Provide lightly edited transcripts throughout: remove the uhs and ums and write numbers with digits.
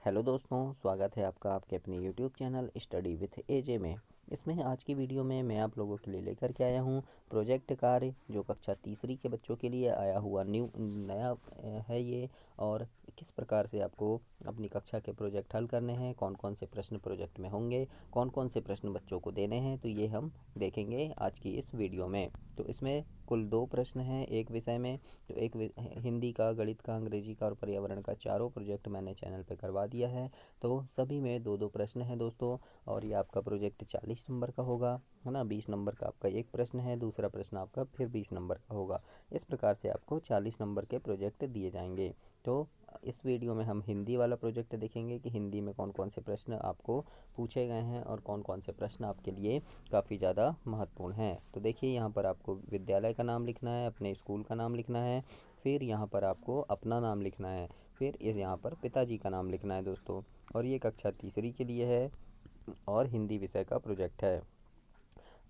Hello दोस्तों, स्वागत है आपका आपके अपने यूट्यूब चैनल स्टडी विथ एजे में। इसमें आज की वीडियो में मैं आप लोगों के लिए लेकर के आया हूँ प्रोजेक्ट कार्य, जो कक्षा तीसरी के बच्चों के लिए आया हुआ नया है ये। और किस प्रकार से आपको अपनी कक्षा के प्रोजेक्ट हल करने हैं, कौन कौन से प्रश्न प्रोजेक्ट में होंगे, कौन कौन से प्रश्न बच्चों को देने हैं, तो ये हम देखेंगे आज की इस वीडियो में। तो इसमें कुल 2 प्रश्न हैं एक विषय में। तो एक हिंदी का, गणित का, अंग्रेजी का और पर्यावरण का, चारों प्रोजेक्ट मैंने चैनल पे करवा दिया है। तो सभी में 2-2 प्रश्न हैं दोस्तों। और ये आपका प्रोजेक्ट 40 नंबर का होगा, है ना। 20 नंबर का आपका एक प्रश्न है, दूसरा प्रश्न आपका फिर 20 नंबर का होगा। इस प्रकार से आपको 40 नंबर के प्रोजेक्ट दिए जाएंगे। तो इस वीडियो में हम हिंदी वाला प्रोजेक्ट देखेंगे कि हिंदी में कौन कौन से प्रश्न आपको पूछे गए हैं और कौन कौन से प्रश्न आपके लिए काफ़ी ज़्यादा महत्वपूर्ण हैं। तो देखिए, यहाँ पर आपको विद्यालय का नाम लिखना है, अपने स्कूल का नाम लिखना है, फिर यहाँ पर आपको अपना नाम लिखना है, फिर इस यहाँ पर पिताजी का नाम लिखना है दोस्तों। और ये कक्षा तीसरी के लिए है और हिंदी विषय का प्रोजेक्ट है।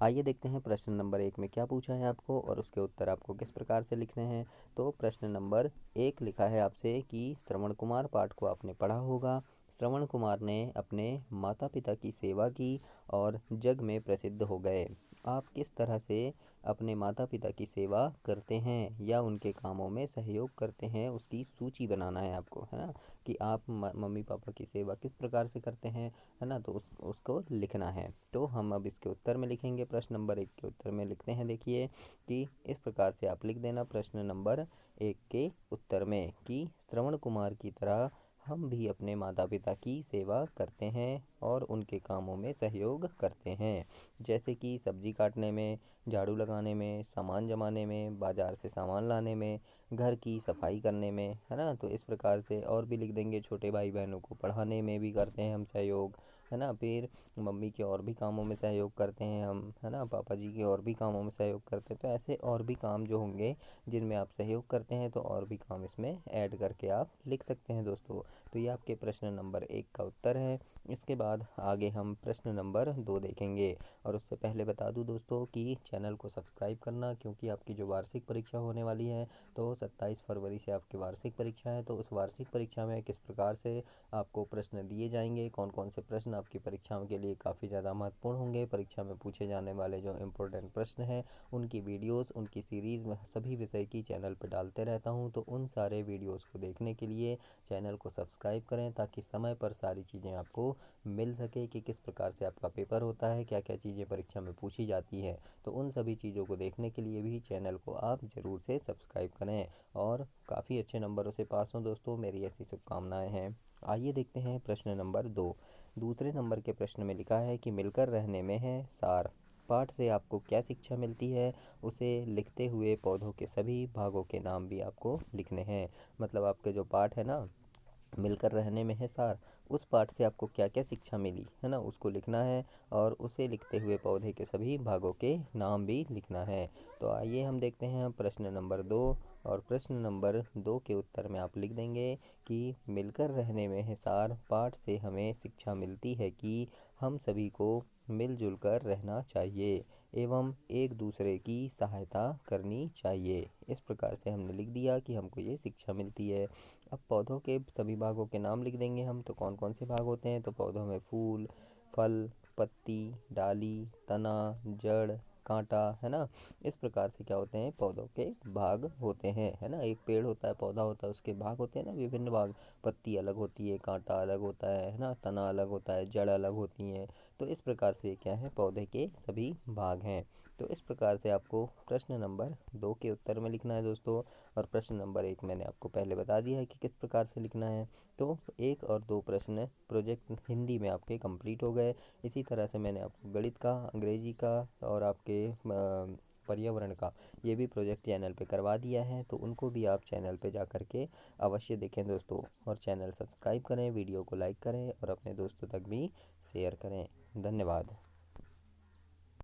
आइए देखते हैं प्रश्न नंबर 1 में क्या पूछा है आपको और उसके उत्तर आपको किस प्रकार से लिखने हैं। तो प्रश्न नंबर 1 लिखा है आपसे कि श्रवण कुमार पाठ को आपने पढ़ा होगा। श्रवण कुमार ने अपने माता पिता की सेवा की और जग में प्रसिद्ध हो गए। आप किस तरह से अपने माता पिता की सेवा करते हैं या उनके कामों में सहयोग करते हैं, उसकी सूची बनाना है आपको, है ना। कि आप मम्मी पापा की सेवा किस प्रकार से करते हैं, है ना। तो उसको लिखना है। तो हम अब इसके उत्तर में लिखेंगे। प्रश्न नंबर 1 के उत्तर में लिखते हैं, देखिए कि इस प्रकार से आप लिख देना प्रश्न नंबर 1 के उत्तर में कि श्रवण कुमार की तरह हम भी अपने माता पिता की सेवा करते हैं और उनके कामों में सहयोग करते हैं, जैसे कि सब्जी काटने में, झाड़ू लगाने में, सामान जमाने में, बाज़ार से सामान लाने में, घर की सफाई करने में, है ना। तो इस प्रकार से और भी लिख देंगे, छोटे भाई बहनों को पढ़ाने में भी करते हैं हम सहयोग, है ना। फिर मम्मी के और भी कामों में सहयोग करते हैं हम, है ना। पापा जी के और भी कामों में सहयोग करते हैं। तो ऐसे और भी काम जो होंगे जिनमें आप सहयोग करते हैं, तो और भी काम इसमें ऐड करके आप लिख सकते हैं दोस्तों। तो ये आपके प्रश्न नंबर 1 का उत्तर है। इसके बाद आगे हम प्रश्न नंबर 2 देखेंगे। और उससे पहले बता दूं दोस्तों कि चैनल को सब्सक्राइब करना, क्योंकि आपकी जो वार्षिक परीक्षा होने वाली है, तो 27 फरवरी से आपकी वार्षिक परीक्षा है। तो उस वार्षिक परीक्षा में किस प्रकार से आपको प्रश्न दिए जाएंगे, कौन कौन से प्रश्न आपकी परीक्षाओं के लिए काफ़ी ज़्यादा महत्वपूर्ण होंगे, परीक्षा में पूछे जाने वाले जो इम्पोर्टेंट प्रश्न हैं उनकी वीडियोस, उनकी सीरीज़ में सभी विषय की चैनल पर डालते रहता हूं। तो उन सारे वीडियोस को देखने के लिए चैनल को सब्सक्राइब करें, ताकि समय पर सारी चीज़ें आपको मिल सके कि किस प्रकार से आपका पेपर होता है, क्या क्या चीज़ें परीक्षा में पूछी जाती है। तो उन सभी चीज़ों को देखने के लिए भी चैनल को आप ज़रूर से सब्सक्राइब करें और काफ़ी अच्छे नंबरों से पास हों दोस्तों, मेरी ऐसी शुभकामनाएं हैं। आइए देखते हैं प्रश्न नंबर 2। दूसरे नंबर के प्रश्न में लिखा है कि मिलकर रहने में है सार। पाठ से आपको क्या शिक्षा मिलती है, उसे लिखते हुए पौधों के सभी भागों के नाम भी आपको लिखने हैं। मतलब आपके जो पाठ है ना, मिलकर रहने में है सार, उस पाठ से आपको क्या क्या शिक्षा मिली, है ना, उसको लिखना है। और उसे लिखते हुए पौधे के सभी भागों के नाम भी लिखना है। तो आइए हम देखते हैं प्रश्न नंबर 2। और प्रश्न नंबर 2 के उत्तर में आप लिख देंगे कि मिलकर रहने में है सार, पाठ से हमें शिक्षा मिलती है कि हम सभी को मिलजुल कर रहना चाहिए एवं एक दूसरे की सहायता करनी चाहिए। इस प्रकार से हमने लिख दिया कि हमको ये शिक्षा मिलती है। अब पौधों के सभी भागों के नाम लिख देंगे हम। तो कौन कौन से भाग होते हैं, तो पौधों में फूल, फल, पत्ती, डाली, तना, जड़, कांटा, है ना। इस प्रकार से क्या होते हैं, पौधों के भाग होते हैं, है ना। एक पेड़ होता है, पौधा होता है, उसके भाग होते हैं ना, विभिन्न भाग। पत्ती अलग होती है, कांटा अलग होता है ना, तना अलग होता है, जड़ अलग होती हैं। तो इस प्रकार से क्या है, पौधे के सभी भाग हैं। तो इस प्रकार से आपको प्रश्न नंबर 2 के उत्तर में लिखना है दोस्तों। और प्रश्न नंबर 1 मैंने आपको पहले बता दिया है कि किस प्रकार से लिखना है। तो 1 और 2 प्रश्न प्रोजेक्ट हिंदी में आपके कंप्लीट हो गए। इसी तरह से मैंने आपको गणित का, अंग्रेजी का और आपके पर्यावरण का ये भी प्रोजेक्ट चैनल पे करवा दिया है। तो उनको भी आप चैनल पे जा कर के अवश्य देखें दोस्तों। और चैनल सब्सक्राइब करें, वीडियो को लाइक करें और अपने दोस्तों तक भी शेयर करें। धन्यवाद।